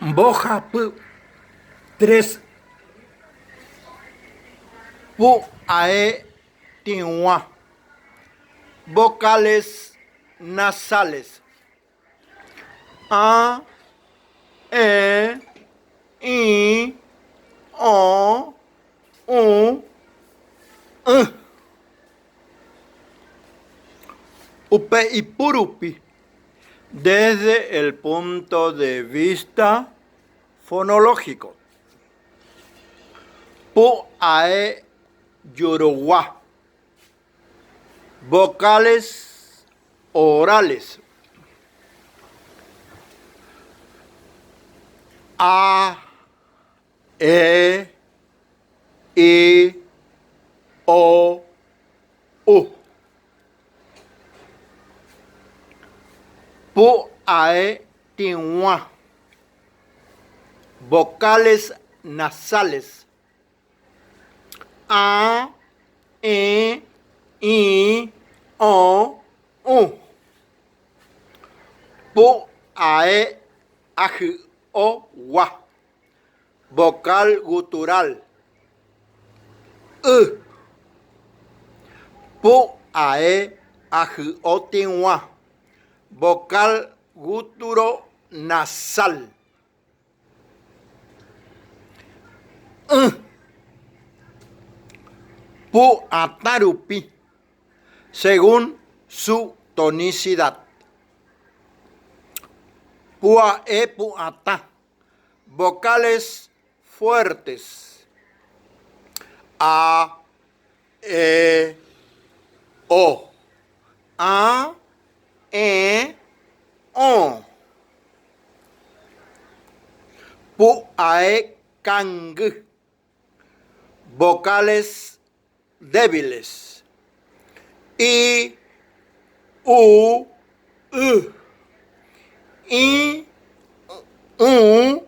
Boja pu tres pu ae tiwa. Vocales nasales. A, E, I, O, U, Upe y purupi. Desde el punto de vista fonológico. Pu, ae, yoruba. Vocales orales. A, E, I, O, U. Pu, ae, tiwa. Vocales nasales. A, E, I, O, U. Pu, ae, aj, o, wa. Vocal gutural. Pu, ae, aj, o, tiwa. Vocal guturo nasal. Pu, atarupi. Según su tonicidad. Pua, e, pu, ata. Vocales fuertes. A, E, O. A, E, O. Pu, ae, kang. Vocales débiles. I, U, I, U,